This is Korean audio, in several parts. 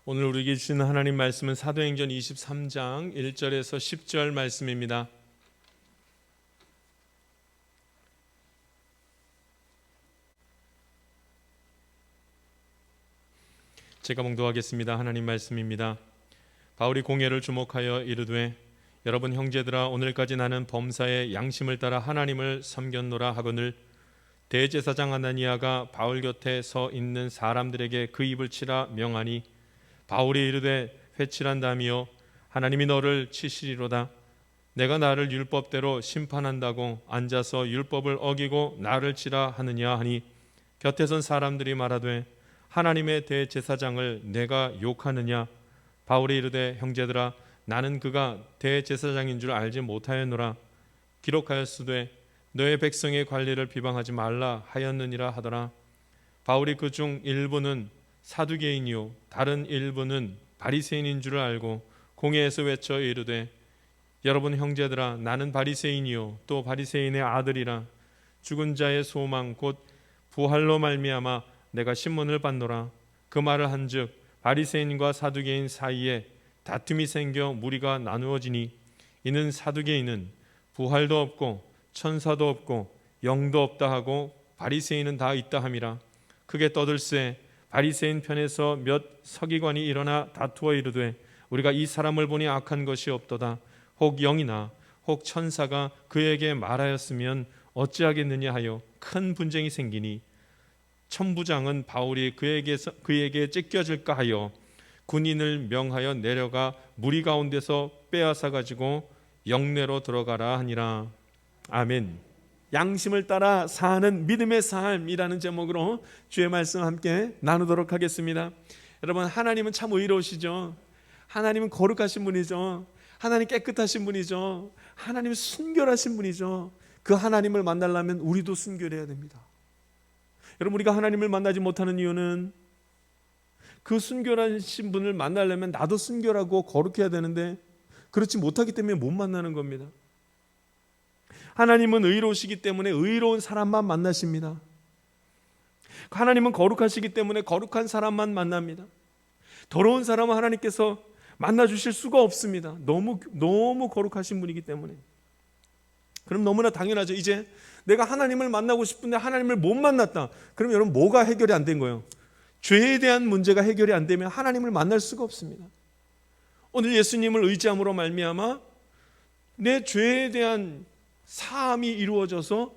오늘 우리에게 주시는 하나님 말씀은 사도행전 23장 1절에서 10절 말씀입니다. 제가 봉독하겠습니다. 하나님 말씀입니다. 바울이 공회를 주목하여 이르되 여러분 형제들아, 오늘까지 나는 범사의 양심을 따라 하나님을 섬겼노라 하거늘 대제사장 아나니아가 바울 곁에 서 있는 사람들에게 그 입을 치라 명하니 바울이 이르되 회칠한다미요 하나님이 너를 치시리로다. 내가 나를 율법대로 심판한다고 앉아서 율법을 어기고 나를 치라 하느냐 하니 곁에 선 사람들이 말하되 하나님의 대제사장을 내가 욕하느냐. 바울이 이르되 형제들아, 나는 그가 대제사장인 줄 알지 못하였노라. 기록하였으되 너의 백성의 관리를 비방하지 말라 하였느니라 하더라. 바울이 그 중 일부는 사두개인이요 다른 일부는 바리새인인 줄 알고 공회에서 외쳐 이르되 여러분 형제들아, 나는 바리새인이요 또 바리새인의 아들이라. 죽은 자의 소망 곧 부활로 말미암아 내가 신문을 받노라. 그 말을 한즉 바리새인과 사두개인 사이에 다툼이 생겨 무리가 나누어지니 이는 사두개인은 부활도 없고 천사도 없고 영도 없다 하고 바리새인은 다 있다 함이라. 크게 떠들새 바리새인 편에서 몇 서기관이 일어나 다투어 이르되 우리가 이 사람을 보니 악한 것이 없도다. 혹 영이나 혹 천사가 그에게 말하였으면 어찌하겠느냐 하여 큰 분쟁이 생기니 천부장은 바울이 그에게 찢겨질까 하여 군인을 명하여 내려가 무리 가운데서 빼앗아 가지고 영내로 들어가라 하니라. 아멘. 양심을 따라 사는 믿음의 삶이라는 제목으로 주의 말씀 함께 나누도록 하겠습니다. 여러분, 하나님은 참 의로우시죠. 하나님은 거룩하신 분이죠. 하나님 깨끗하신 분이죠. 하나님 순결하신 분이죠. 그 하나님을 만나려면 우리도 순결해야 됩니다. 여러분, 우리가 하나님을 만나지 못하는 이유는 그 순결하신 분을 만나려면 나도 순결하고 거룩해야 되는데 그렇지 못하기 때문에 못 만나는 겁니다. 하나님은 의로우시기 때문에 의로운 사람만 만나십니다. 하나님은 거룩하시기 때문에 거룩한 사람만 만납니다. 더러운 사람은 하나님께서 만나주실 수가 없습니다. 너무 거룩하신 분이기 때문에. 그럼 너무나 당연하죠. 이제 내가 하나님을 만나고 싶은데 하나님을 못 만났다. 그럼 여러분, 뭐가 해결이 안 된 거예요? 죄에 대한 문제가 해결이 안 되면 하나님을 만날 수가 없습니다. 오늘 예수님을 의지함으로 말미암아 내 죄에 대한 사함이 이루어져서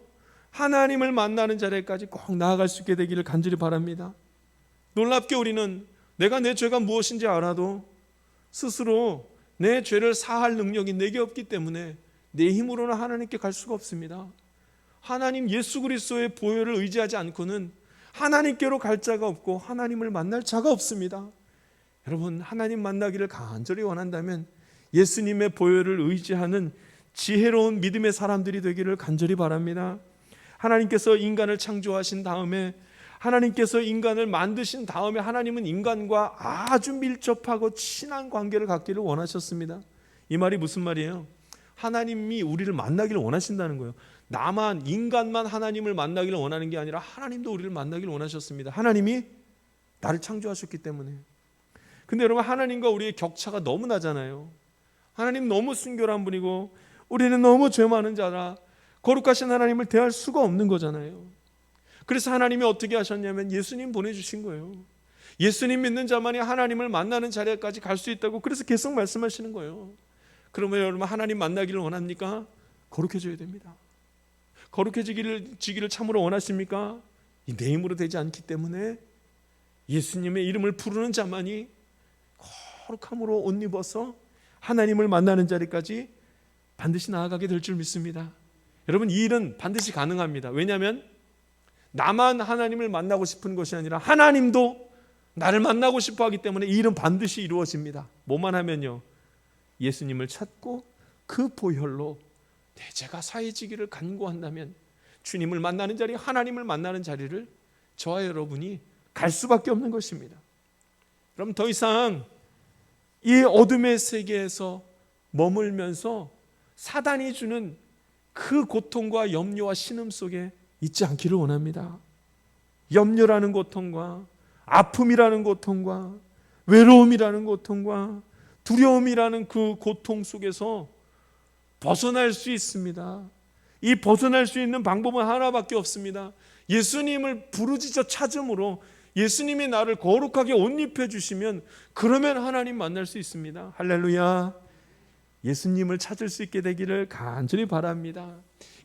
하나님을 만나는 자리까지 꼭 나아갈 수 있게 되기를 간절히 바랍니다. 놀랍게 우리는 내가 내 죄가 무엇인지 알아도 스스로 내 죄를 사할 능력이 내게 없기 때문에 내 힘으로는 하나님께 갈 수가 없습니다. 하나님 예수 그리스도의 보혈을 의지하지 않고는 하나님께로 갈 자가 없고 하나님을 만날 자가 없습니다. 여러분, 하나님 만나기를 간절히 원한다면 예수님의 보혈을 의지하는 지혜로운 믿음의 사람들이 되기를 간절히 바랍니다. 하나님께서 인간을 창조하신 다음에, 하나님께서 인간을 만드신 다음에 하나님은 인간과 아주 밀접하고 친한 관계를 갖기를 원하셨습니다. 이 말이 무슨 말이에요? 하나님이 우리를 만나기를 원하신다는 거예요. 인간만 하나님을 만나기를 원하는 게 아니라 하나님도 우리를 만나기를 원하셨습니다. 하나님이 나를 창조하셨기 때문에. 근데 여러분, 하나님과 우리의 격차가 너무 나잖아요. 하나님 너무 순결한 분이고 우리는 너무 죄 많은 자라 거룩하신 하나님을 대할 수가 없는 거잖아요. 그래서 하나님이 어떻게 하셨냐면 예수님 보내주신 거예요. 예수님 믿는 자만이 하나님을 만나는 자리까지 갈 수 있다고 그래서 계속 말씀하시는 거예요. 그러면 여러분, 하나님 만나기를 원합니까? 거룩해져야 됩니다. 거룩해지기를 참으로 원하십니까? 내 힘으로 되지 않기 때문에 예수님의 이름을 부르는 자만이 거룩함으로 옷 입어서 하나님을 만나는 자리까지 반드시 나아가게 될 줄 믿습니다. 여러분, 이 일은 반드시 가능합니다. 왜냐하면 나만 하나님을 만나고 싶은 것이 아니라 하나님도 나를 만나고 싶어 하기 때문에 이 일은 반드시 이루어집니다. 뭐만 하면요, 예수님을 찾고 그 보혈로 내 죄가 사해지기를 간구한다면 주님을 만나는 자리, 하나님을 만나는 자리를 저와 여러분이 갈 수밖에 없는 것입니다. 그럼 더 이상 이 어둠의 세계에서 머물면서 사단이 주는 그 고통과 염려와 신음 속에 있지 않기를 원합니다. 염려라는 고통과 아픔이라는 고통과 외로움이라는 고통과 두려움이라는 그 고통 속에서 벗어날 수 있습니다. 이 벗어날 수 있는 방법은 하나밖에 없습니다. 예수님을 부르짖어 찾음으로 예수님이 나를 거룩하게 옷 입혀주시면 그러면 하나님 만날 수 있습니다. 할렐루야. 예수님을 찾을 수 있게 되기를 간절히 바랍니다.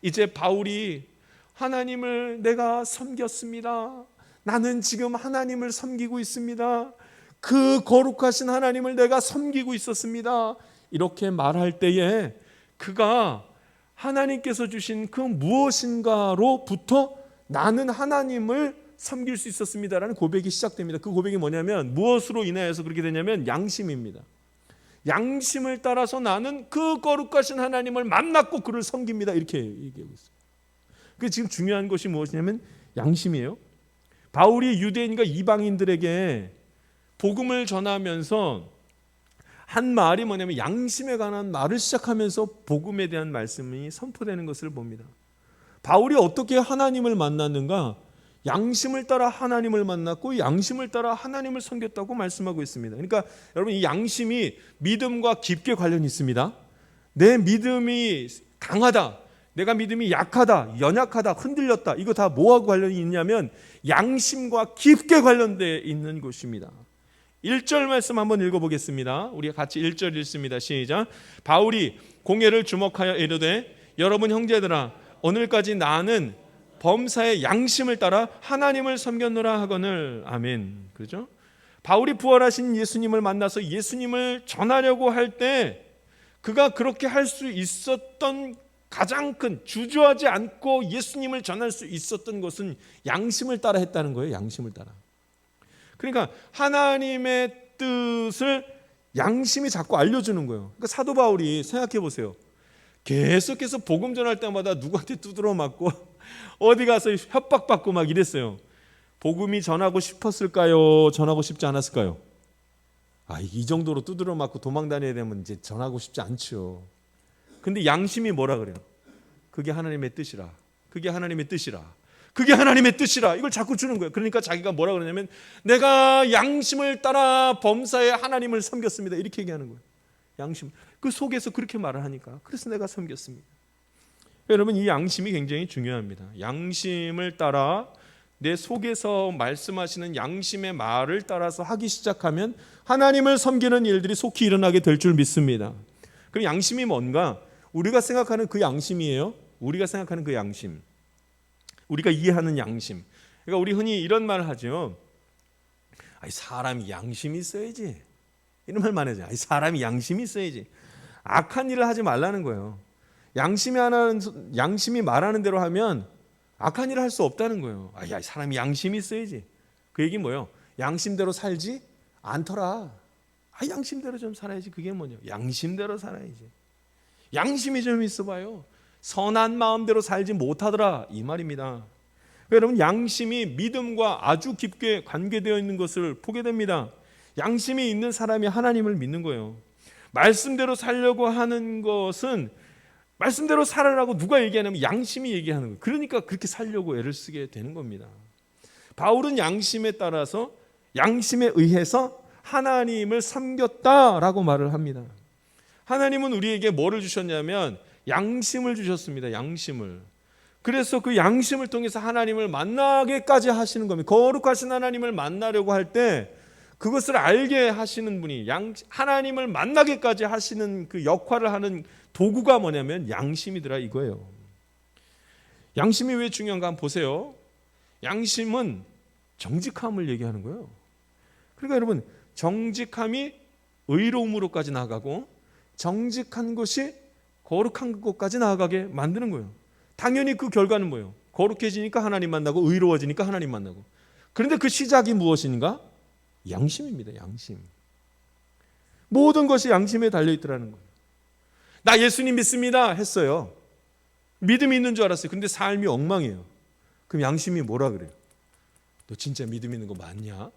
이제 바울이 하나님을 내가 섬겼습니다. 나는 지금 하나님을 섬기고 있습니다. 그 거룩하신 하나님을 내가 섬기고 있었습니다. 이렇게 말할 때에 그가 하나님께서 주신 그 무엇인가로부터 나는 하나님을 섬길 수 있었습니다라는 고백이 시작됩니다. 그 고백이 뭐냐면 무엇으로 인하여서 그렇게 되냐면 양심입니다. 양심을 따라서 나는 그 거룩하신 하나님을 만났고 그를 섬깁니다. 이렇게 얘기하고 있어요. 그 지금 중요한 것이 무엇이냐면 양심이에요. 바울이 유대인과 이방인들에게 복음을 전하면서 한 말이 뭐냐면 양심에 관한 말을 시작하면서 복음에 대한 말씀이 선포되는 것을 봅니다. 바울이 어떻게 하나님을 만났는가? 양심을 따라 하나님을 만났고 양심을 따라 하나님을 섬겼다고 말씀하고 있습니다. 그러니까 여러분 이 양심이 믿음과 깊게 관련이 있습니다. 내 믿음이 강하다, 내가 믿음이 약하다, 연약하다, 흔들렸다, 이거 다 뭐하고 관련이 있냐면 양심과 깊게 관련되어 있는 것입니다. 1절 말씀 한번 읽어보겠습니다. 우리가 같이 1절 읽습니다. 시작. 바울이 공회를 주목하여 이르되 여러분 형제들아 오늘까지 나는 범사의 양심을 따라 하나님을 섬겼노라 하거늘. 아멘. 그렇죠? 바울이 부활하신 예수님을 만나서 예수님을 전하려고 할 때 그가 그렇게 할 수 있었던 가장 큰, 주저하지 않고 예수님을 전할 수 있었던 것은 양심을 따라 했다는 거예요. 양심을 따라. 그러니까 하나님의 뜻을 양심이 자꾸 알려주는 거예요. 그러니까 사도 바울이 생각해 보세요. 계속해서 복음 전할 때마다 누구한테 두드러 맞고 어디 가서 협박받고 막 이랬어요. 복음이 전하고 싶었을까요? 전하고 싶지 않았을까요? 이 정도로 두드러 맞고 도망 다녀야 되면 이제 전하고 싶지 않죠. 근데 양심이 뭐라 그래요? 그게 하나님의 뜻이라. 그게 하나님의 뜻이라. 그게 하나님의 뜻이라. 이걸 자꾸 주는 거예요. 그러니까 자기가 뭐라 그러냐면 내가 양심을 따라 범사에 하나님을 섬겼습니다. 이렇게 얘기하는 거예요. 양심. 그 속에서 그렇게 말을 하니까 그래서 내가 섬겼습니다. 여러분 이 양심이 굉장히 중요합니다. 양심을 따라 내 속에서 말씀하시는 양심의 말을 따라서 하기 시작하면 하나님을 섬기는 일들이 속히 일어나게 될 줄 믿습니다. 그럼 양심이 뭔가? 우리가 생각하는 그 양심이에요. 우리가 생각하는 그 양심. 우리가 이해하는 양심. 그러니까 우리 흔히 이런 말을 하죠. 사람이 양심이 있어야지. 이런 말 많이 하죠. 사람이 양심이 있어야지. 악한 일을 하지 말라는 거예요. 양심이 말하는 대로 하면 악한 일을 할 수 없다는 거예요. 사람이 양심이 있어야지. 그 얘기는 뭐예요? 양심대로 살지 않더라. 양심대로 좀 살아야지. 그게 뭐냐? 양심대로 살아야지. 양심이 좀 있어봐요. 선한 마음대로 살지 못하더라. 이 말입니다. 여러분 양심이 믿음과 아주 깊게 관계되어 있는 것을 보게 됩니다. 양심이 있는 사람이 하나님을 믿는 거예요. 말씀대로 살려고 하는 것은 말씀대로 살아라고 누가 얘기하냐면 양심이 얘기하는 거예요. 그러니까 그렇게 살려고 애를 쓰게 되는 겁니다. 바울은 양심에 따라서 양심에 의해서 하나님을 섬겼다라고 말을 합니다. 하나님은 우리에게 뭐를 주셨냐면 양심을 주셨습니다. 양심을. 그래서 그 양심을 통해서 하나님을 만나게까지 하시는 겁니다. 거룩하신 하나님을 만나려고 할 때 그것을 알게 하시는 분이 하나님을 만나게까지 하시는 그 역할을 하는 도구가 뭐냐면 양심이더라 이거예요. 양심이 왜 중요한가 한번 보세요. 양심은 정직함을 얘기하는 거예요. 그러니까 여러분 정직함이 의로움으로까지 나아가고 정직한 것이 거룩한 것까지 나아가게 만드는 거예요. 당연히 그 결과는 뭐예요? 거룩해지니까 하나님 만나고 의로워지니까 하나님 만나고. 그런데 그 시작이 무엇인가? 양심입니다. 양심. 모든 것이 양심에 달려있더라는 거예요. 나 예수님 믿습니다 했어요. 믿음이 있는 줄 알았어요. 근데 삶이 엉망이에요. 그럼 양심이 뭐라 그래요? 너 진짜 믿음 있는 거 맞냐?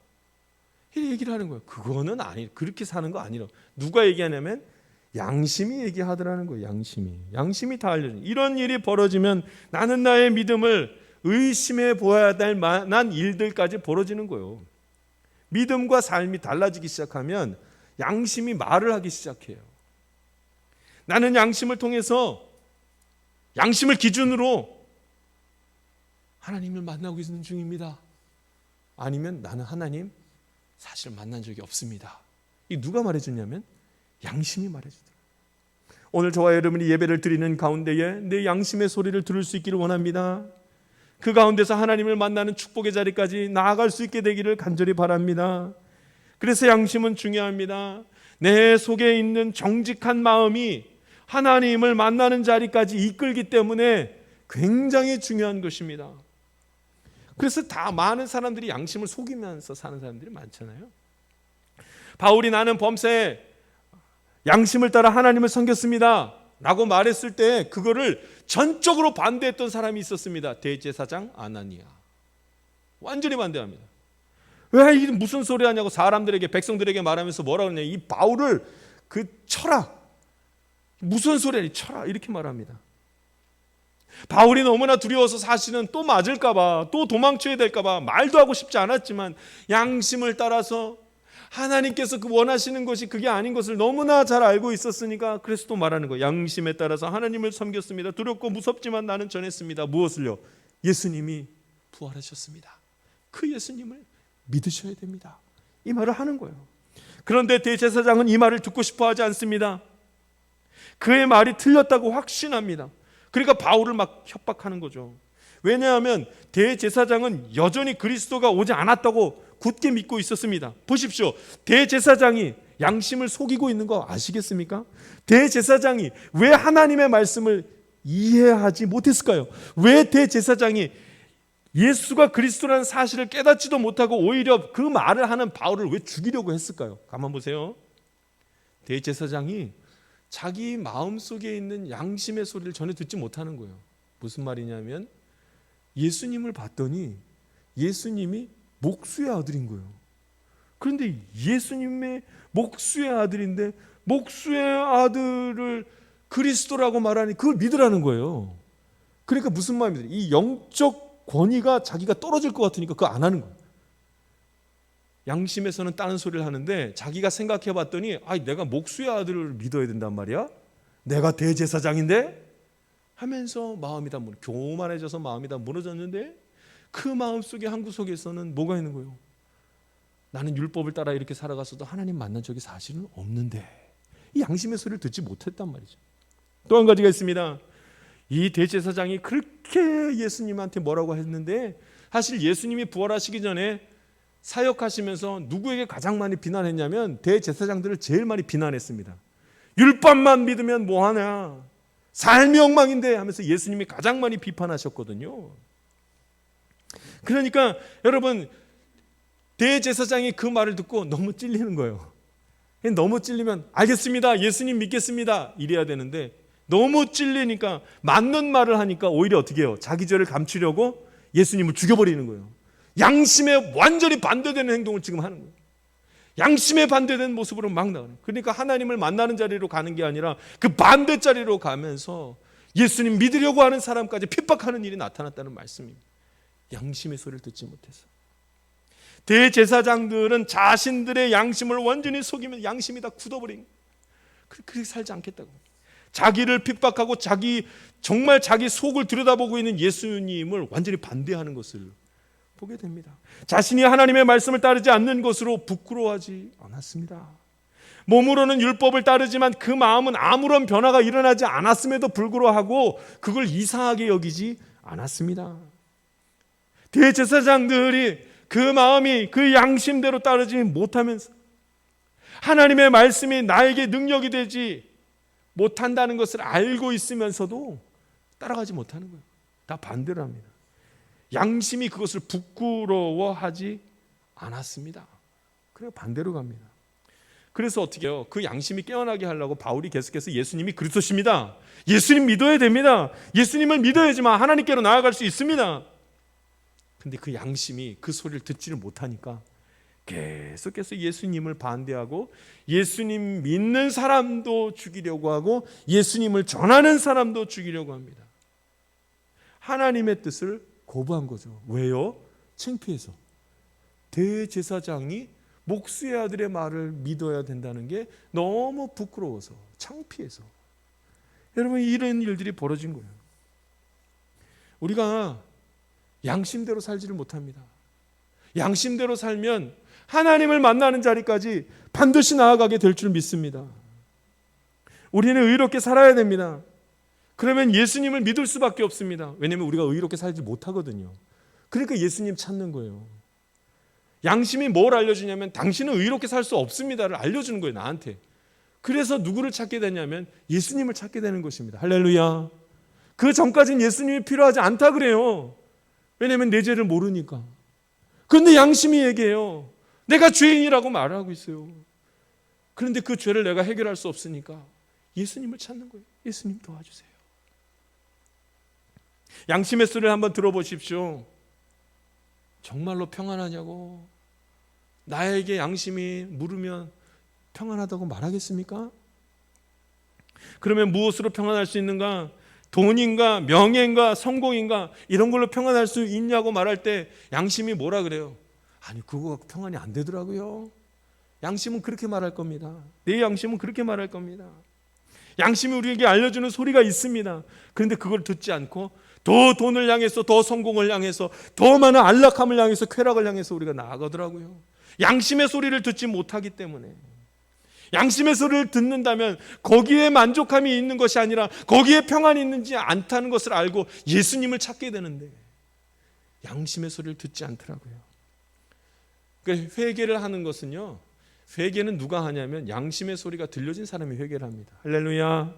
이 얘기를 하는 거예요. 그거는 아니, 그렇게 사는 거 아니라. 누가 얘기하냐면 양심이 얘기하더라는 거예요. 양심이 다 알려줘요. 이런 일이 벌어지면 나는 나의 믿음을 의심해 보아야 될 만한 일들까지 벌어지는 거예요. 믿음과 삶이 달라지기 시작하면 양심이 말을 하기 시작해요. 나는 양심을 통해서, 양심을 기준으로 하나님을 만나고 있는 중입니다. 아니면 나는 하나님 사실 만난 적이 없습니다. 이 누가 말해주냐면 양심이 말해주더라고요. 오늘 저와 여러분이 예배를 드리는 가운데에 내 양심의 소리를 들을 수 있기를 원합니다. 그 가운데서 하나님을 만나는 축복의 자리까지 나아갈 수 있게 되기를 간절히 바랍니다. 그래서 양심은 중요합니다. 내 속에 있는 정직한 마음이 하나님을 만나는 자리까지 이끌기 때문에 굉장히 중요한 것입니다. 그래서 다 많은 사람들이 양심을 속이면서 사는 사람들이 많잖아요. 바울이 나는 범사에 양심을 따라 하나님을 섬겼습니다 라고 말했을 때 그거를 전적으로 반대했던 사람이 있었습니다. 대제사장 아나니아. 완전히 반대합니다. 왜 이 무슨 소리 하냐고 사람들에게, 백성들에게 말하면서 뭐라고 하냐, 이 바울을 쳐라, 무슨 소리야 쳐라, 이렇게 말합니다. 바울이 너무나 두려워서 사실은 또 맞을까봐, 또 도망쳐야 될까봐 말도 하고 싶지 않았지만 양심을 따라서 하나님께서 그 원하시는 것이 그게 아닌 것을 너무나 잘 알고 있었으니까 그래서 또 말하는 거예요. 양심에 따라서 하나님을 섬겼습니다. 두렵고 무섭지만 나는 전했습니다. 무엇을요? 예수님이 부활하셨습니다. 그 예수님을 믿으셔야 됩니다. 이 말을 하는 거예요. 그런데 대제사장은 이 말을 듣고 싶어 하지 않습니다. 그의 말이 틀렸다고 확신합니다. 그러니까 바울을 막 협박하는 거죠. 왜냐하면 대제사장은 여전히 그리스도가 오지 않았다고 굳게 믿고 있었습니다. 보십시오. 대제사장이 양심을 속이고 있는 거 아시겠습니까? 대제사장이 왜 하나님의 말씀을 이해하지 못했을까요? 왜 대제사장이 예수가 그리스도라는 사실을 깨닫지도 못하고 오히려 그 말을 하는 바울을 왜 죽이려고 했을까요? 가만 보세요. 대제사장이 자기 마음속에 있는 양심의 소리를 전혀 듣지 못하는 거예요. 무슨 말이냐면 예수님을 봤더니 예수님이 목수의 아들인 거예요. 그런데 예수님의 목수의 아들인데 목수의 아들을 그리스도라고 말하니 그걸 믿으라는 거예요. 그러니까 무슨 말입니까? 이 영적 권위가 자기가 떨어질 것 같으니까 그거 안 하는 거예요. 양심에서는 다른 소리를 하는데 자기가 생각해 봤더니 내가 목수의 아들을 믿어야 된단 말이야? 내가 대제사장인데? 하면서 마음이 다 교만해져서 마음이 다 무너졌는데 그 마음속에 한 구석에서는 뭐가 있는 거예요? 나는 율법을 따라 이렇게 살아갔어도 하나님 만난 적이 사실은 없는데, 이 양심의 소리를 듣지 못했단 말이죠. 또 한 가지가 있습니다. 이 대제사장이 그렇게 예수님한테 뭐라고 했는데 사실 예수님이 부활하시기 전에 사역하시면서 누구에게 가장 많이 비난했냐면 대제사장들을 제일 많이 비난했습니다. 율법만 믿으면 뭐하냐, 삶이 엉망인데 하면서 예수님이 가장 많이 비판하셨거든요. 그러니까 여러분, 대제사장이 그 말을 듣고 너무 찔리는 거예요. 너무 찔리면 알겠습니다, 예수님 믿겠습니다 이래야 되는데 너무 찔리니까 맞는 말을 하니까 오히려 어떻게 해요? 자기 죄를 감추려고 예수님을 죽여버리는 거예요. 양심에 완전히 반대되는 행동을 지금 하는 거예요. 양심에 반대되는 모습으로 막 나가는. 그러니까 하나님을 만나는 자리로 가는 게 아니라 그 반대 자리로 가면서 예수님 믿으려고 하는 사람까지 핍박하는 일이 나타났다는 말씀입니다. 양심의 소리를 듣지 못해서. 대제사장들은 자신들의 양심을 완전히 속이면 양심이 다 굳어버린 거예요. 그렇게 살지 않겠다고. 자기를 핍박하고 정말 자기 속을 들여다보고 있는 예수님을 완전히 반대하는 것을 보게 됩니다. 자신이 하나님의 말씀을 따르지 않는 것으로 부끄러워하지 않았습니다. 몸으로는 율법을 따르지만 그 마음은 아무런 변화가 일어나지 않았음에도 불구하고 그걸 이상하게 여기지 않았습니다. 대제사장들이 그 마음이 그 양심대로 따르지 못하면서 하나님의 말씀이 나에게 능력이 되지 못한다는 것을 알고 있으면서도 따라가지 못하는 거예요. 다 반대로 합니다. 양심이 그것을 부끄러워하지 않았습니다. 그래서 반대로 갑니다. 그래서 어떻게 해요? 그 양심이 깨어나게 하려고 바울이 계속해서 예수님이 그리스도십니다, 예수님 믿어야 됩니다, 예수님을 믿어야지만 하나님께로 나아갈 수 있습니다. 근데 그 양심이 그 소리를 듣지를 못하니까 계속해서 예수님을 반대하고 예수님 믿는 사람도 죽이려고 하고 예수님을 전하는 사람도 죽이려고 합니다. 하나님의 뜻을 거부한 거죠. 왜요? 창피해서. 대제사장이 목수의 아들의 말을 믿어야 된다는 게 너무 부끄러워서, 창피해서. 여러분, 이런 일들이 벌어진 거예요. 우리가 양심대로 살지를 못합니다. 양심대로 살면 하나님을 만나는 자리까지 반드시 나아가게 될 줄 믿습니다. 우리는 의롭게 살아야 됩니다. 그러면 예수님을 믿을 수밖에 없습니다. 왜냐하면 우리가 의롭게 살지 못하거든요. 그러니까 예수님 찾는 거예요. 양심이 뭘 알려주냐면 당신은 의롭게 살 수 없습니다를 알려주는 거예요, 나한테. 그래서 누구를 찾게 되냐면 예수님을 찾게 되는 것입니다. 할렐루야. 그 전까지는 예수님이 필요하지 않다 그래요. 왜냐하면 내 죄를 모르니까. 그런데 양심이 얘기해요. 내가 죄인이라고 말하고 있어요. 그런데 그 죄를 내가 해결할 수 없으니까 예수님을 찾는 거예요. 예수님 도와주세요. 양심의 소리를 한번 들어보십시오. 정말로 평안하냐고? 나에게 양심이 물으면 평안하다고 말하겠습니까? 그러면 무엇으로 평안할 수 있는가? 돈인가? 명예인가? 성공인가? 이런 걸로 평안할 수 있냐고 말할 때 양심이 뭐라 그래요? 아니, 그거 평안이 안 되더라고요. 양심은 그렇게 말할 겁니다. 내 양심은 그렇게 말할 겁니다. 양심이 우리에게 알려주는 소리가 있습니다. 그런데 그걸 듣지 않고 더 돈을 향해서, 더 성공을 향해서, 더 많은 안락함을 향해서, 쾌락을 향해서 우리가 나아가더라고요. 양심의 소리를 듣지 못하기 때문에. 양심의 소리를 듣는다면 거기에 만족함이 있는 것이 아니라 거기에 평안이 있는지 않다는 것을 알고 예수님을 찾게 되는데 양심의 소리를 듣지 않더라고요. 그러니까 회개를 하는 것은요, 회개는 누가 하냐면 양심의 소리가 들려진 사람이 회개를 합니다. 할렐루야.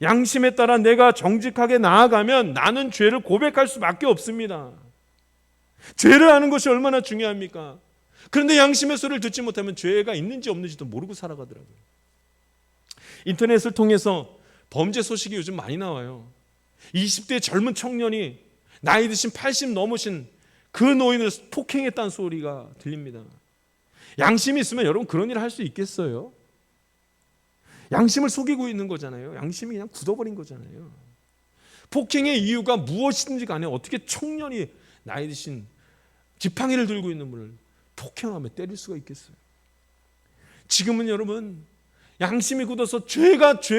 양심에 따라 내가 정직하게 나아가면 나는 죄를 고백할 수밖에 없습니다. 죄를 아는 것이 얼마나 중요합니까? 그런데 양심의 소리를 듣지 못하면 죄가 있는지 없는지도 모르고 살아가더라고요. 인터넷을 통해서 범죄 소식이 요즘 많이 나와요. 20대 젊은 청년이 나이 드신 80 넘으신 그 노인을 폭행했다는 소리가 들립니다. 양심이 있으면 여러분 그런 일을 할 수 있겠어요? 양심을 속이고 있는 거잖아요. 양심이 그냥 굳어버린 거잖아요. 폭행의 이유가 무엇이든지 간에 어떻게 청년이 나이 드신 지팡이를 들고 있는 분을 폭행하며 때릴 수가 있겠어요? 지금은 여러분 양심이 굳어서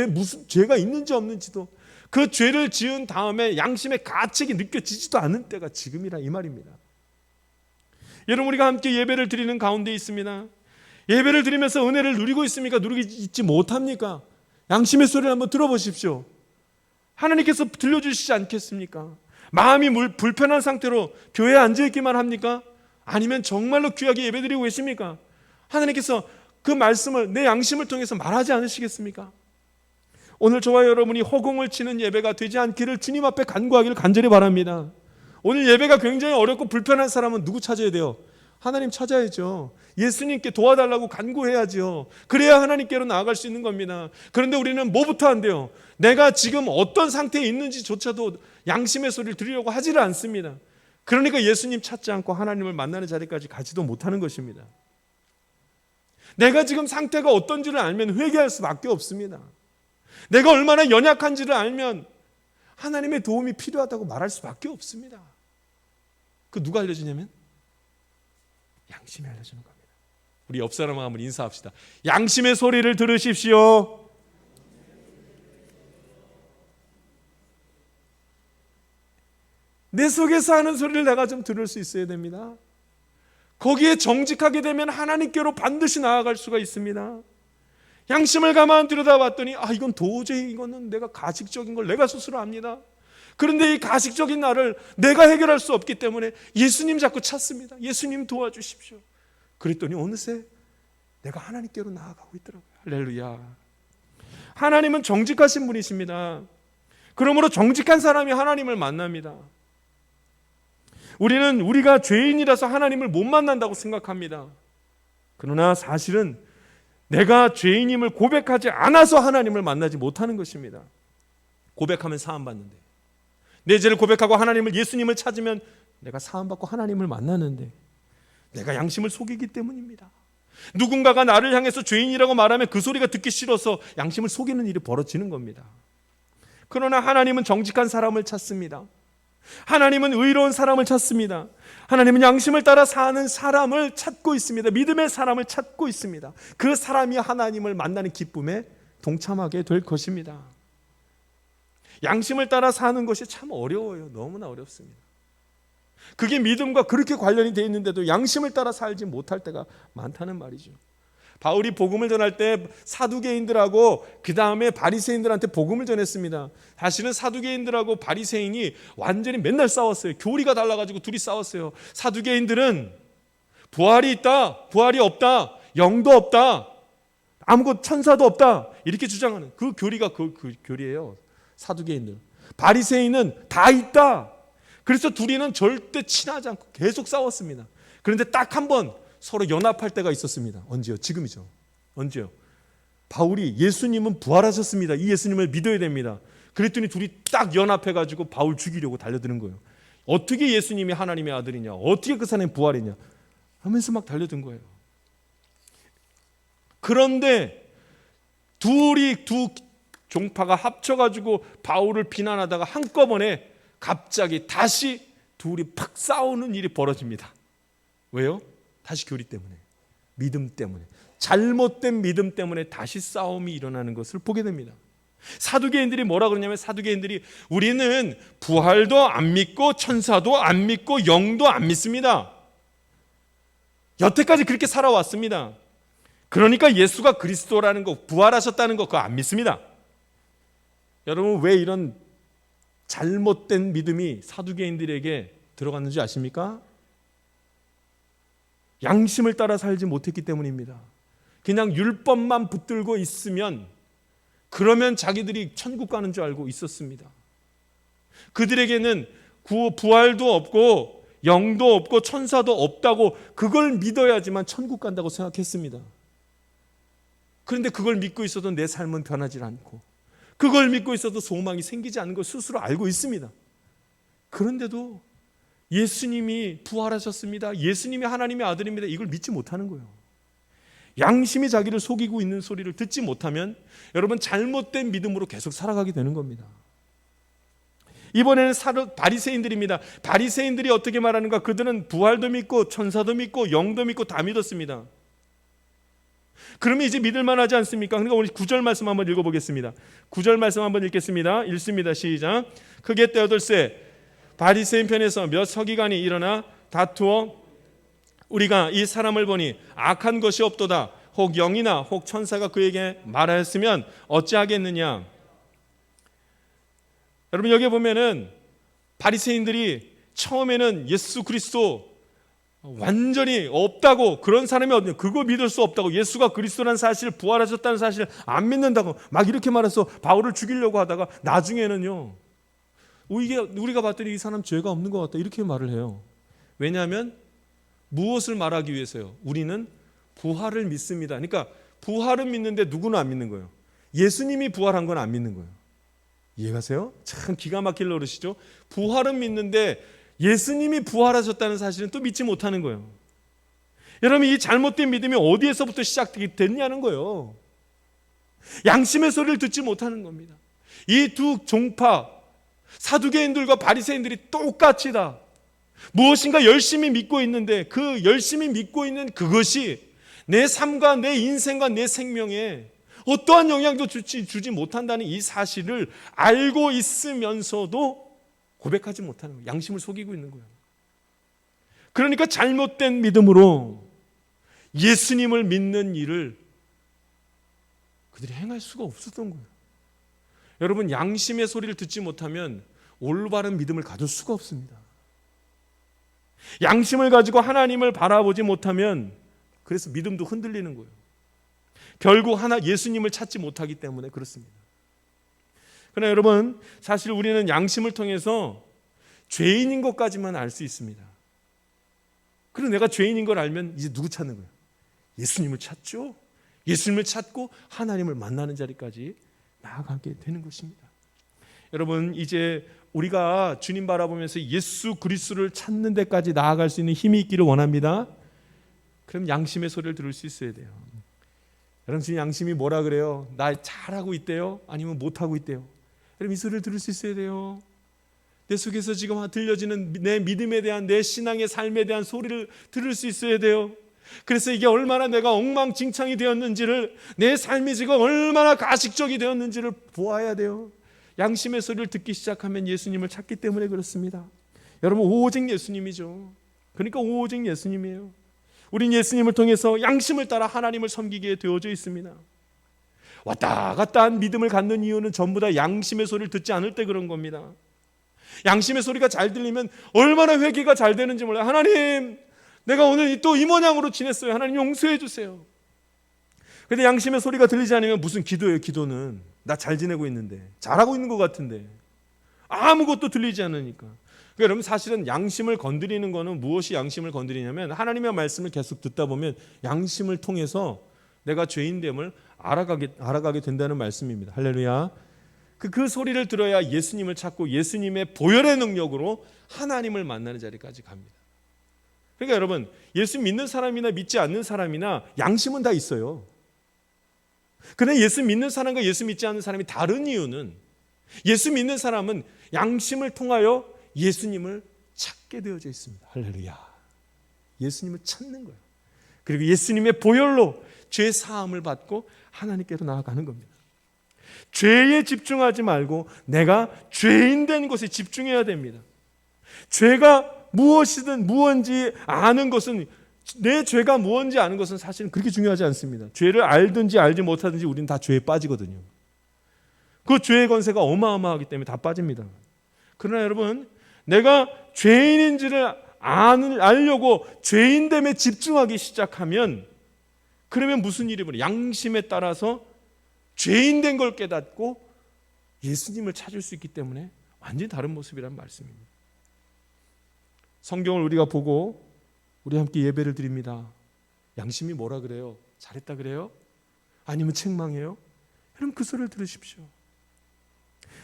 무슨 죄가 있는지 없는지도, 그 죄를 지은 다음에 양심의 가책이 느껴지지도 않은 때가 지금이라 이 말입니다. 여러분, 우리가 함께 예배를 드리는 가운데 있습니다. 예배를 드리면서 은혜를 누리고 있습니까? 누리고 있지 못합니까? 양심의 소리를 한번 들어보십시오. 하나님께서 들려주시지 않겠습니까? 마음이 불편한 상태로 교회에 앉아있기만 합니까? 아니면 정말로 귀하게 예배드리고 계십니까? 하나님께서 그 말씀을 내 양심을 통해서 말하지 않으시겠습니까? 오늘 저와 여러분이 허공을 치는 예배가 되지 않기를 주님 앞에 간구하기를 간절히 바랍니다. 오늘 예배가 굉장히 어렵고 불편한 사람은 누구 찾아야 돼요? 하나님 찾아야죠. 예수님께 도와달라고 간구해야죠. 그래야 하나님께로 나아갈 수 있는 겁니다. 그런데 우리는 뭐부터 안 돼요? 내가 지금 어떤 상태에 있는지조차도 양심의 소리를 들으려고 하지를 않습니다. 그러니까 예수님 찾지 않고 하나님을 만나는 자리까지 가지도 못하는 것입니다. 내가 지금 상태가 어떤지를 알면 회개할 수밖에 없습니다. 내가 얼마나 연약한지를 알면 하나님의 도움이 필요하다고 말할 수밖에 없습니다. 그 누가 알려주냐면 양심이 알려주는 겁니다. 우리 옆 사람과 한번 인사합시다. 양심의 소리를 들으십시오. 내 속에서 하는 소리를 내가 좀 들을 수 있어야 됩니다. 거기에 정직하게 되면 하나님께로 반드시 나아갈 수가 있습니다. 양심을 가만 들여다봤더니 이건 도저히 이거는 내가 가식적인 걸 내가 스스로 압니다. 그런데 이 가식적인 나를 내가 해결할 수 없기 때문에 예수님 자꾸 찾습니다. 예수님 도와주십시오. 그랬더니 어느새 내가 하나님께로 나아가고 있더라고요. 할렐루야. 하나님은 정직하신 분이십니다. 그러므로 정직한 사람이 하나님을 만납니다. 우리는 우리가 죄인이라서 하나님을 못 만난다고 생각합니다. 그러나 사실은 내가 죄인임을 고백하지 않아서 하나님을 만나지 못하는 것입니다. 고백하면 사함받는데, 내 죄를 고백하고 하나님을, 예수님을 찾으면 내가 사함받고 하나님을 만나는데 내가 양심을 속이기 때문입니다. 누군가가 나를 향해서 죄인이라고 말하면 그 소리가 듣기 싫어서 양심을 속이는 일이 벌어지는 겁니다. 그러나 하나님은 정직한 사람을 찾습니다. 하나님은 의로운 사람을 찾습니다. 하나님은 양심을 따라 사는 사람을 찾고 있습니다. 믿음의 사람을 찾고 있습니다. 그 사람이 하나님을 만나는 기쁨에 동참하게 될 것입니다. 양심을 따라 사는 것이 참 어려워요. 너무나 어렵습니다. 그게 믿음과 그렇게 관련이 되어 있는데도 양심을 따라 살지 못할 때가 많다는 말이죠. 바울이 복음을 전할 때 사두개인들하고 그 다음에 바리새인들한테 복음을 전했습니다. 사실은 사두개인들하고 바리새인이 완전히 맨날 싸웠어요. 교리가 달라가지고 둘이 싸웠어요. 사두개인들은 부활이 있다, 부활이 없다, 영도 없다, 아무것도 천사도 없다 이렇게 주장하는 그 교리가 그 교리예요. 사두개인들. 바리새인은 다 있다. 그래서 둘이는 절대 친하지 않고 계속 싸웠습니다. 그런데 딱 한 번 서로 연합할 때가 있었습니다. 언제요? 지금이죠. 언제요? 바울이 예수님은 부활하셨습니다. 이 예수님을 믿어야 됩니다. 그랬더니 둘이 딱 연합해가지고 바울 죽이려고 달려드는 거예요. 어떻게 예수님이 하나님의 아들이냐? 어떻게 그 사람이 부활이냐? 하면서 막 달려든 거예요. 그런데 두 종파가 합쳐가지고 바울을 비난하다가 한꺼번에 갑자기 다시 둘이 팍 싸우는 일이 벌어집니다. 왜요? 다시 교리 때문에, 믿음 때문에, 잘못된 믿음 때문에 다시 싸움이 일어나는 것을 보게 됩니다. 사두개인들이 뭐라 그러냐면 사두개인들이 우리는 부활도 안 믿고 천사도 안 믿고 영도 안 믿습니다. 여태까지 그렇게 살아왔습니다. 그러니까 예수가 그리스도라는 거, 부활하셨다는 거 그거 안 믿습니다. 여러분 왜 이런 잘못된 믿음이 사두개인들에게 들어갔는지 아십니까? 양심을 따라 살지 못했기 때문입니다. 그냥 율법만 붙들고 있으면 그러면 자기들이 천국 가는 줄 알고 있었습니다. 그들에게는 부활도 없고 영도 없고 천사도 없다고 그걸 믿어야지만 천국 간다고 생각했습니다. 그런데 그걸 믿고 있어도 내 삶은 변하지 않고 그걸 믿고 있어도 소망이 생기지 않는 걸 스스로 알고 있습니다. 그런데도 예수님이 부활하셨습니다. 예수님이 하나님의 아들입니다. 이걸 믿지 못하는 거예요. 양심이 자기를 속이고 있는 소리를 듣지 못하면 여러분 잘못된 믿음으로 계속 살아가게 되는 겁니다. 이번에는 바리새인들입니다. 바리새인들이 어떻게 말하는가? 그들은 부활도 믿고 천사도 믿고 영도 믿고 다 믿었습니다. 그러면 이제 믿을 만하지 않습니까? 그러니까 우리 9절 말씀 한번 읽어보겠습니다. 9절 말씀 한번 읽겠습니다. 읽습니다. 시작. 크게 떼어들세 바리새인 편에서 몇 서기관이 일어나 다투어 우리가 이 사람을 보니 악한 것이 없도다. 혹 영이나 혹 천사가 그에게 말하였으면 어찌하겠느냐. 여러분 여기 보면은 바리새인들이 처음에는 예수 그리스도 완전히 없다고 그런 사람이 어디냐 그거 믿을 수 없다고 예수가 그리스도라는 사실 부활하셨다는 사실 안 믿는다고 막 이렇게 말해서 바울을 죽이려고 하다가 나중에는요 우리가 봤더니 이 사람 죄가 없는 것 같다 이렇게 말을 해요. 왜냐하면 무엇을 말하기 위해서요? 우리는 부활을 믿습니다. 그러니까 부활은 믿는데 누구는 안 믿는 거예요. 예수님이 부활한 건 안 믿는 거예요. 이해가세요? 참 기가 막힐 노릇이죠. 부활은 믿는데 예수님이 부활하셨다는 사실은 또 믿지 못하는 거예요. 여러분 이 잘못된 믿음이 어디에서부터 시작됐냐는 거예요. 양심의 소리를 듣지 못하는 겁니다. 이 두 종파 사두개인들과 바리새인들이 똑같이 다 무엇인가 열심히 믿고 있는데 그 열심히 믿고 있는 그것이 내 삶과 내 인생과 내 생명에 어떠한 영향도 주지 못한다는 이 사실을 알고 있으면서도 고백하지 못하는 거예요. 양심을 속이고 있는 거예요. 그러니까 잘못된 믿음으로 예수님을 믿는 일을 그들이 행할 수가 없었던 거예요. 여러분 양심의 소리를 듣지 못하면 올바른 믿음을 가질 수가 없습니다. 양심을 가지고 하나님을 바라보지 못하면 그래서 믿음도 흔들리는 거예요. 결국 예수님을 찾지 못하기 때문에 그렇습니다. 그러나 여러분 사실 우리는 양심을 통해서 죄인인 것까지만 알 수 있습니다. 그리고 내가 죄인인 걸 알면 이제 누구 찾는 거예요? 예수님을 찾죠. 예수님을 찾고 하나님을 만나는 자리까지 나아가게 되는 것입니다. 여러분 이제 우리가 주님 바라보면서 예수 그리스도를 찾는 데까지 나아갈 수 있는 힘이 있기를 원합니다. 그럼 양심의 소리를 들을 수 있어야 돼요. 여러분 지금 양심이 뭐라 그래요? 나 잘하고 있대요? 아니면 못하고 있대요? 여러분 이 소리를 들을 수 있어야 돼요. 내 속에서 지금 들려지는 내 믿음에 대한, 내 신앙의 삶에 대한 소리를 들을 수 있어야 돼요. 그래서 이게 얼마나 내가 엉망진창이 되었는지를, 내 삶이 지금 얼마나 가식적이 되었는지를 보아야 돼요. 양심의 소리를 듣기 시작하면 예수님을 찾기 때문에 그렇습니다. 여러분, 오직 예수님이죠. 그러니까 오직 예수님이에요. 우린 예수님을 통해서 양심을 따라 하나님을 섬기게 되어져 있습니다. 왔다 갔다 한 믿음을 갖는 이유는 전부 다 양심의 소리를 듣지 않을 때 그런 겁니다. 양심의 소리가 잘 들리면 얼마나 회개가 잘 되는지 몰라요. 하나님, 내가 오늘 또 이 모양으로 지냈어요. 하나님 용서해 주세요. 근데 양심의 소리가 들리지 않으면 무슨 기도예요. 기도는 나 잘 지내고 있는데, 잘하고 있는 것 같은데 아무것도 들리지 않으니까. 그러니까 여러분, 사실은 양심을 건드리는 거는, 무엇이 양심을 건드리냐면 하나님의 말씀을 계속 듣다 보면 양심을 통해서 내가 죄인됨을 알아가게 된다는 말씀입니다. 할렐루야. 그 소리를 들어야 예수님을 찾고 예수님의 보혈의 능력으로 하나님을 만나는 자리까지 갑니다. 그러니까 여러분, 예수 믿는 사람이나 믿지 않는 사람이나 양심은 다 있어요. 그런데 예수 믿는 사람과 예수 믿지 않는 사람이 다른 이유는, 예수 믿는 사람은 양심을 통하여 예수님을 찾게 되어져 있습니다. 할렐루야. 예수님을 찾는 거예요. 그리고 예수님의 보혈로 죄 사함을 받고 하나님께로 나아가는 겁니다. 죄에 집중하지 말고 내가 죄인 된 것에 집중해야 됩니다. 죄가 무엇이든 무언지 아는 것은, 내 죄가 무언지 아는 것은 사실은 그렇게 중요하지 않습니다. 죄를 알든지 알지 못하든지 우리는 다 죄에 빠지거든요. 그 죄의 권세가 어마어마하기 때문에 다 빠집니다. 그러나 여러분, 내가 죄인인지를 알려고 죄인됨에 집중하기 시작하면, 그러면 무슨 일이 벌어요? 양심에 따라서 죄인된 걸 깨닫고 예수님을 찾을 수 있기 때문에 완전히 다른 모습이란 말씀입니다. 성경을 우리가 보고 우리 함께 예배를 드립니다. 양심이 뭐라 그래요? 잘했다 그래요? 아니면 책망해요? 여러분, 그 소리를 들으십시오.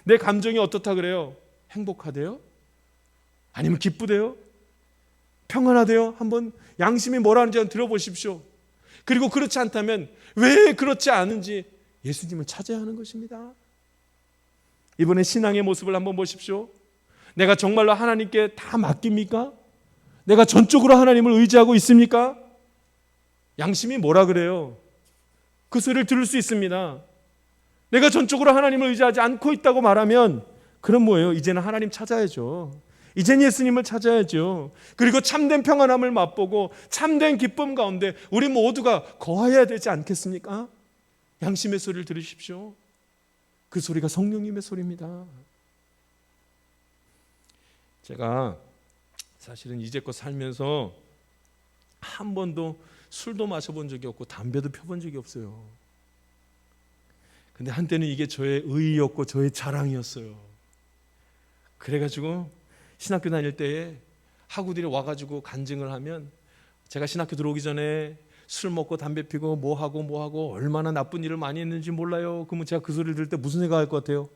내 감정이 어떻다 그래요? 행복하대요? 아니면 기쁘대요? 평안하대요? 한번 양심이 뭐라는지 한번 들어보십시오. 그리고 그렇지 않다면 왜 그렇지 않은지 예수님을 찾아야 하는 것입니다. 이번에 신앙의 모습을 한번 보십시오. 내가 정말로 하나님께 다 맡깁니까? 내가 전적으로 하나님을 의지하고 있습니까? 양심이 뭐라 그래요? 그 소리를 들을 수 있습니다. 내가 전적으로 하나님을 의지하지 않고 있다고 말하면, 그럼 뭐예요? 이제는 하나님 찾아야죠. 이젠 예수님을 찾아야죠. 그리고 참된 평안함을 맛보고 참된 기쁨 가운데 우리 모두가 거해야 되지 않겠습니까? 양심의 소리를 들으십시오. 그 소리가 성령님의 소리입니다. 제가 사실은 이제껏 살면서 한 번도 술도 마셔본 적이 없고 담배도 펴본 적이 없어요. 근데 한때는 이게 저의 의의였고 저의 자랑이었어요. 그래가지고 신학교 다닐 때에 학우들이 와가지고 간증을 하면, 제가 신학교 들어오기 전에 술 먹고 담배 피고 뭐하고 얼마나 나쁜 일을 많이 했는지 몰라요. 그러면 제가 그 소리를 들을 때 무슨 생각할 것 같아요?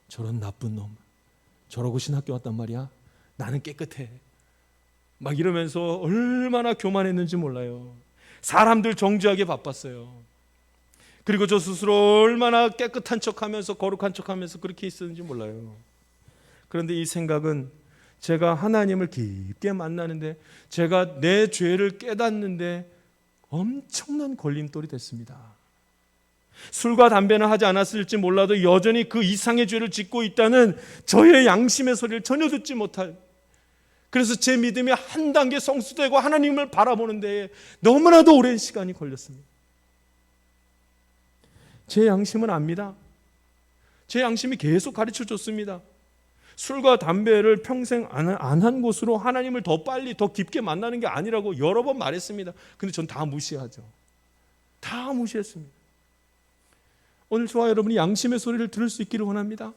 저런 나쁜 놈, 저러고 신학교 왔단 말이야? 나는 깨끗해. 막 이러면서 얼마나 교만했는지 몰라요. 사람들 정죄하게 바빴어요. 그리고 저 스스로 얼마나 깨끗한 척하면서 거룩한 척하면서 그렇게 있었는지 몰라요. 그런데 이 생각은 제가 하나님을 깊게 만나는데, 제가 내 죄를 깨닫는데 엄청난 걸림돌이 됐습니다. 술과 담배는 하지 않았을지 몰라도 여전히 그 이상의 죄를 짓고 있다는 저의 양심의 소리를 전혀 듣지 못할, 그래서 제 믿음이 한 단계 성숙되고 하나님을 바라보는 데에 너무나도 오랜 시간이 걸렸습니다. 제 양심은 압니다. 제 양심이 계속 가르쳐 줬습니다. 술과 담배를 평생 안 한 곳으로 하나님을 더 빨리 더 깊게 만나는 게 아니라고 여러 번 말했습니다. 근데 전 다 무시하죠. 다 무시했습니다. 오늘 저와 여러분이 양심의 소리를 들을 수 있기를 원합니다.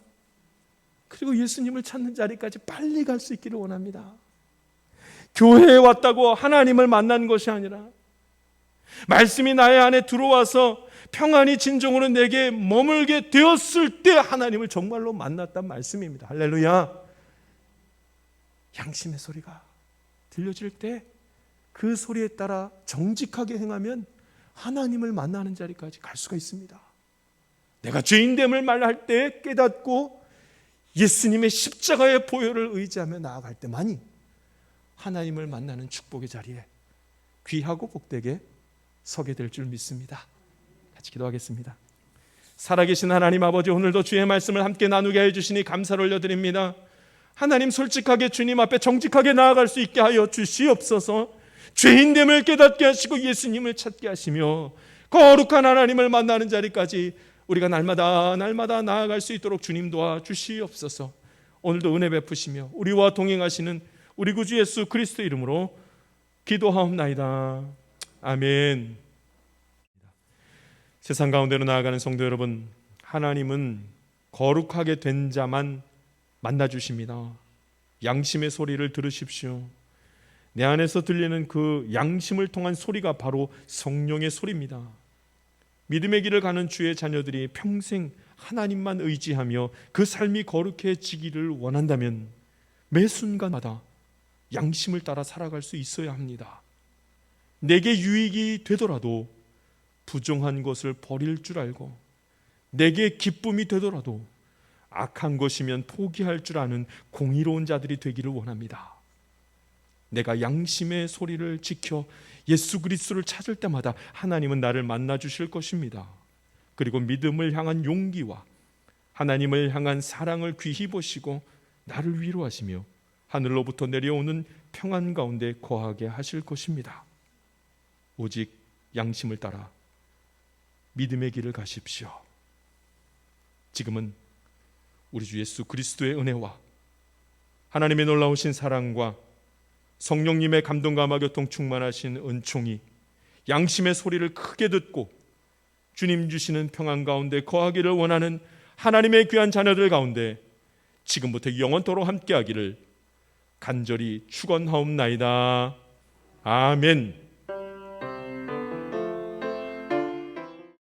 그리고 예수님을 찾는 자리까지 빨리 갈 수 있기를 원합니다. 교회에 왔다고 하나님을 만난 것이 아니라 말씀이 나의 안에 들어와서 평안히 진정으로 내게 머물게 되었을 때 하나님을 정말로 만났단 말씀입니다. 할렐루야. 양심의 소리가 들려질 때 그 소리에 따라 정직하게 행하면 하나님을 만나는 자리까지 갈 수가 있습니다. 내가 죄인됨을 말할 때 깨닫고 예수님의 십자가의 보혈을 의지하며 나아갈 때만이 하나님을 만나는 축복의 자리에 귀하고 복되게 서게 될 줄 믿습니다. 같이 기도하겠습니다. 살아계신 하나님 아버지, 오늘도 주의 말씀을 함께 나누게 해주시니 감사를 올려드립니다. 하나님, 솔직하게 주님 앞에 정직하게 나아갈 수 있게 하여 주시옵소서. 죄인됨을 깨닫게 하시고 예수님을 찾게 하시며 거룩한 하나님을 만나는 자리까지 우리가 날마다 나아갈 수 있도록 주님 도와주시옵소서. 오늘도 은혜 베푸시며 우리와 동행하시는 우리 구주 예수 그리스도 이름으로 기도하옵나이다. 아멘. 세상 가운데로 나아가는 성도 여러분, 하나님은 거룩하게 된 자만 만나주십니다. 양심의 소리를 들으십시오. 내 안에서 들리는 그 양심을 통한 소리가 바로 성령의 소리입니다. 믿음의 길을 가는 주의 자녀들이 평생 하나님만 의지하며 그 삶이 거룩해지기를 원한다면 매 순간마다 양심을 따라 살아갈 수 있어야 합니다. 내게 유익이 되더라도 부정한 것을 버릴 줄 알고, 내게 기쁨이 되더라도 악한 것이면 포기할 줄 아는 공의로운 자들이 되기를 원합니다. 내가 양심의 소리를 지켜 예수 그리스도를 찾을 때마다 하나님은 나를 만나 주실 것입니다. 그리고 믿음을 향한 용기와 하나님을 향한 사랑을 귀히 보시고 나를 위로하시며 하늘로부터 내려오는 평안 가운데 거하게 하실 것입니다. 오직 양심을 따라 믿음의 길을 가십시오. 지금은 우리 주 예수 그리스도의 은혜와 하나님의 놀라우신 사랑과 성령님의 감동과 교통 충만하신 은총이 양심의 소리를 크게 듣고 주님 주시는 평안 가운데 거하기를 원하는 하나님의 귀한 자녀들 가운데 지금부터 영원토록 함께하기를 간절히 축원하옵나이다. 아멘.